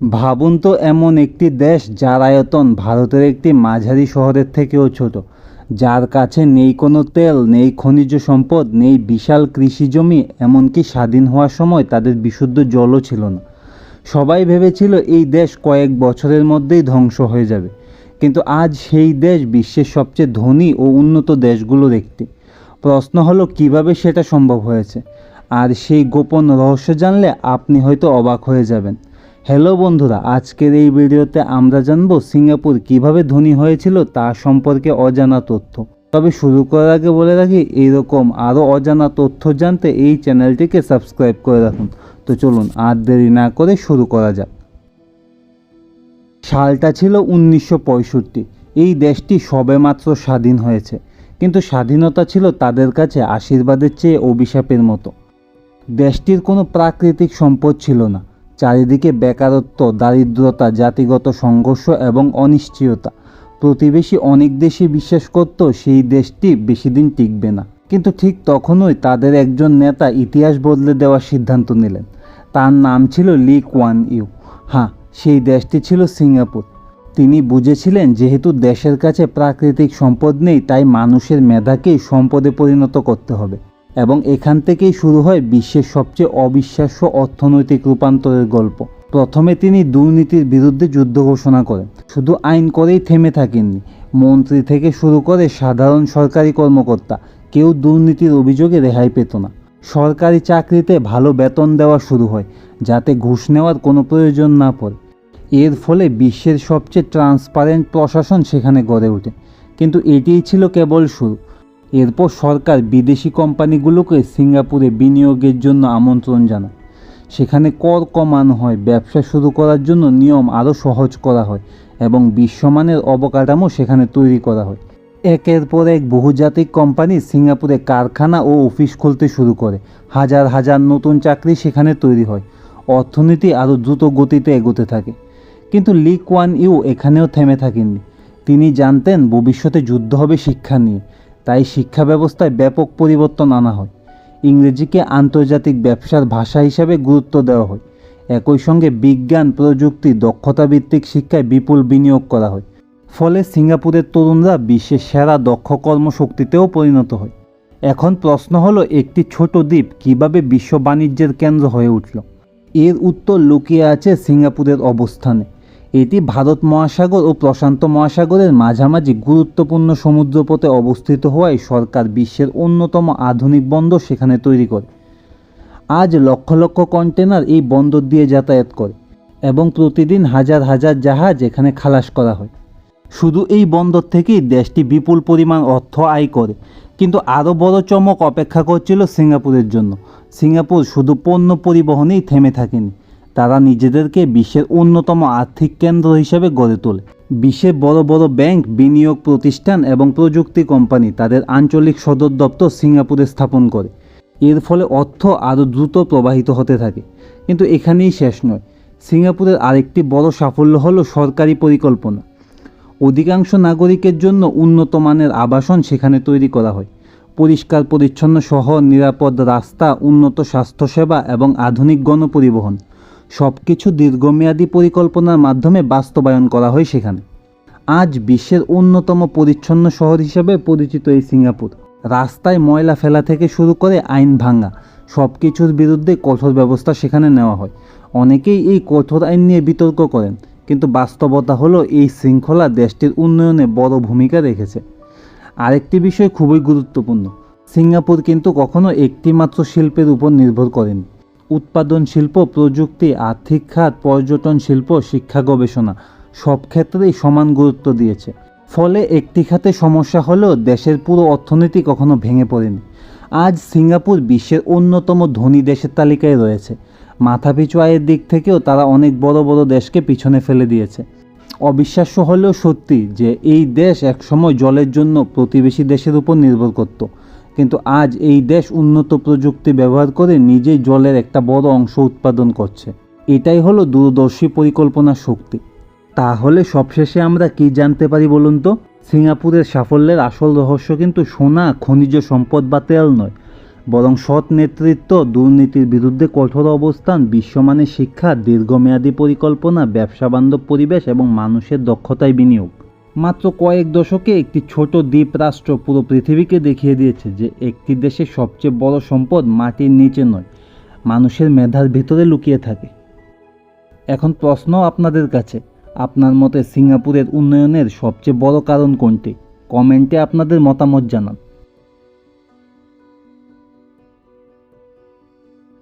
ভাবুন তো, এমন একটি দেশ যার আয়তন ভারতের একটি মাঝারি শহরের থেকেও ছোট, যার কাছে নেই কোনো তেল, নেই খনিজ সম্পদ, নেই বিশাল কৃষি জমি, এমনকি স্বাধীন হওয়ার সময় তাদের বিশুদ্ধ জলও ছিল না। সবাই ভেবেছিল এই দেশ কয়েক বছরের মধ্যেই ধ্বংস হয়ে যাবে, কিন্তু আজ সেই দেশ বিশ্বের সবচেয়ে ধনী ও উন্নত দেশগুলোর একটি। প্রশ্ন হলো কিভাবে সেটা সম্ভব হয়েছে, আর সেই গোপন রহস্য জানলে আপনি হয়তো অবাক হয়ে যাবেন। হ্যালো বন্ধুরা, আজকের এই ভিডিওতে আমরা জানব সিঙ্গাপুর কিভাবে ধনী হয়েছিল তা সম্পর্কে অজানা তথ্য। তবে শুরু করার আগে বলে রাখি, এইরকম আরও অজানা তথ্য জানতে এই চ্যানেলটিকে সাবস্ক্রাইব করে রাখুন। তো চলুন আর দেরি না করে শুরু করা যাক। সালটা ছিল 1965। এই দেশটি সবেমাত্র স্বাধীন হয়েছে, কিন্তু স্বাধীনতা ছিল তাদের কাছে আশীর্বাদের চেয়ে অভিশাপের মতো। দেশটির কোনো প্রাকৃতিক সম্পদ ছিল না, চারিদিকে বেকারত্ব, দারিদ্রতা, জাতিগত সংঘর্ষ এবং অনিশ্চয়তা। প্রতিবেশী অনেক দেশই বিশ্বাস করত সেই দেশটি বেশি দিন টিকবে না, কিন্তু ঠিক তখনই তাদের একজন নেতা ইতিহাস বদলে দেওয়ার সিদ্ধান্ত নিলেন। তার নাম ছিল লি কুয়ান ইউ। হ্যাঁ, সেই দেশটি ছিল সিঙ্গাপুর। তিনি বুঝেছিলেন যেহেতু দেশের কাছে প্রাকৃতিক সম্পদ নেই, তাই মানুষের মেধাকেই সম্পদে পরিণত করতে হবে। এবং এখান থেকেই শুরু হয় বিশ্বের সবচেয়ে অবিশ্বাস্য অর্থনৈতিক রূপান্তরের গল্প। প্রথমে তিনি দুর্নীতির বিরুদ্ধে যুদ্ধ ঘোষণা করেন। শুধু আইন করেই থেমে থাকেননি, মন্ত্রী থেকে শুরু করে সাধারণ সরকারি কর্মকর্তা কেউ দুর্নীতির অভিযোগে রেহাই পেত না। সরকারি চাকরিতে ভালো বেতন দেওয়া শুরু হয়, যাতে ঘুষ নেওয়ার কোনো প্রয়োজন না পড়ে। এর ফলে বিশ্বের সবচেয়ে ট্রান্সপারেন্ট প্রশাসন সেখানে গড়ে ওঠে। কিন্তু এটিই ছিল কেবল শুরু। এরপর সরকার বিদেশি কোম্পানিগুলোকে সিঙ্গাপুরে বিনিয়োগের জন্য আমন্ত্রণ জানায়। সেখানে কর কমানো হয়, ব্যবসা শুরু করার জন্য নিয়ম আরও সহজ করা হয় এবং বিশ্বমানের অবকাঠামো সেখানে তৈরি করা হয়। একের পর এক বহুজাতিক কোম্পানি সিঙ্গাপুরে কারখানা ও অফিস খুলতে শুরু করে। হাজার হাজার নতুন চাকরি সেখানে তৈরি হয়। অর্থনীতি আরও দ্রুত গতিতে এগোতে থাকে। কিন্তু লি কুয়ান ইউ এখানেও থেমে থাকেননি। তিনি জানতেন ভবিষ্যতে যুদ্ধ হবে শিক্ষা নিয়ে, তাই শিক্ষা ব্যবস্থায় ব্যাপক পরিবর্তন আনা হয়। ইংরেজিকে আন্তর্জাতিক ব্যবসার ভাষা হিসাবে গুরুত্ব দেওয়া হয়। একই সঙ্গে বিজ্ঞান, প্রযুক্তি, দক্ষতাভিত্তিক শিক্ষায় বিপুল বিনিয়োগ করা হয়। ফলে সিঙ্গাপুরের তরুণরা বিশ্বের সেরা দক্ষ কর্মশক্তিতেও পরিণত হয়। এখন প্রশ্ন হলো, একটি ছোট দ্বীপ কিভাবে বিশ্ব বাণিজ্যের কেন্দ্র হয়ে উঠল? এর উত্তর লুকিয়ে আছে সিঙ্গাপুরের অবস্থানে। এটি ভারত মহাসাগর ও প্রশান্ত মহাসাগরের মাঝামাঝি গুরুত্বপূর্ণ সমুদ্রপথে অবস্থিত হওয়ায় সরকার বিশ্বের অন্যতম আধুনিক বন্দর সেখানে তৈরি করে। আজ লক্ষ লক্ষ কন্টেনার এই বন্দর দিয়ে যাতায়াত করে এবং প্রতিদিন হাজার হাজার জাহাজ এখানে খালাস করা হয়। শুধু এই বন্দর থেকেই দেশটি বিপুল পরিমাণ অর্থ আয় করে। কিন্তু আরও বড় চমক অপেক্ষা করছিল সিঙ্গাপুরের জন্য। সিঙ্গাপুর শুধু পণ্য পরিবহনেই থেমে থাকেনি, তারা নিজেদেরকে বিশ্বের অন্যতম আর্থিক কেন্দ্র হিসেবে গড়ে তোলে। বিশ্বের বড় বড় ব্যাংক, বিনিয়োগ প্রতিষ্ঠান এবং প্রযুক্তি কোম্পানি তাদের আঞ্চলিক সদর দপ্তর সিঙ্গাপুরে স্থাপন করে। এর ফলে অর্থ আরও দ্রুত প্রবাহিত হতে থাকে। কিন্তু এখানেই শেষ নয়। সিঙ্গাপুরের আরেকটি বড় সাফল্য হলো সরকারি পরিকল্পনা। অধিকাংশ নাগরিকের জন্য উন্নত মানের আবাসন সেখানে তৈরি করা হয়। পরিষ্কার পরিচ্ছন্ন শহর, নিরাপদ রাস্তা, উন্নত স্বাস্থ্যসেবা এবং আধুনিক গণপরিবহন সব কিছু দীর্ঘমেয়াদী পরিকল্পনার মাধ্যমে বাস্তবায়ন করা হয় সেখানে। আজ বিশ্বের অন্যতম পরিচ্ছন্ন শহর হিসেবে পরিচিত এই সিঙ্গাপুর। রাস্তায় ময়লা ফেলা থেকে শুরু করে আইন ভাঙা, সব কিছুর বিরুদ্ধে কঠোর ব্যবস্থা সেখানে নেওয়া হয়। অনেকেই এই কঠোর আইন নিয়ে বিতর্ক করেন, কিন্তু বাস্তবতা হলো এই শৃঙ্খলা দেশটির উন্নয়নে বড় ভূমিকা রেখেছে। আরেকটি বিষয় খুবই গুরুত্বপূর্ণ, সিঙ্গাপুর কিন্তু কখনো একটি মাত্র শিল্পের উপর নির্ভর করেনি। উৎপাদন শিল্প, প্রযুক্তি, আর্থিক খাত, পর্যটন শিল্প, শিক্ষা, গবেষণা সব ক্ষেত্রেই সমান গুরুত্ব দিয়েছে। ফলে একটি খাতে সমস্যা হলেও দেশের পুরো অর্থনীতি কখনো ভেঙে পড়েনি। আজ সিঙ্গাপুর বিশ্বের অন্যতম ধনী দেশের তালিকায় রয়েছে। মাথাপিছু আয়ের দিক থেকেও তারা অনেক বড় বড় দেশকে পিছনে ফেলে দিয়েছে। অবিশ্বাস্য হলেও সত্যি যে এই দেশ একসময় জলের জন্য প্রতিবেশী দেশের উপর নির্ভর করত, কিন্তু আজ এই দেশ উন্নত প্রযুক্তি ব্যবহার করে নিজেই জলের একটা বড় অংশ উৎপাদন করছে। এটাই হলো দূরদর্শী পরিকল্পনার শক্তি। তাহলে সবশেষে আমরা কি জানতে পারি বলুন তো? সিঙ্গাপুরের সাফল্যের আসল রহস্য কিন্তু সোনা, খনিজ সম্পদ বা তেল নয়, বরং সৎ নেতৃত্ব, দুর্নীতির বিরুদ্ধে কঠোর অবস্থান, বিশ্বমানের শিক্ষা, দীর্ঘমেয়াদী পরিকল্পনা, ব্যবসাবান্ধব পরিবেশ এবং মানুষের দক্ষতায় বিনিয়োগ। মাত্র কয়েক দশকে একটি ছোট দ্বীপ রাষ্ট্র পুরো পৃথিবীকে দেখিয়ে দিয়েছে যে একটি দেশের সবচেয়ে বড় সম্পদ মাটির নিচে নয়, মানুষের মেধার ভিতরে লুকিয়ে থাকে। এখন প্রশ্ন আপনাদের কাছে, আপনার মতে সিঙ্গাপুরের উন্নয়নের সবচেয়ে বড় কারণ কোনটি? কমেন্টে আপনাদের মতামত জানান।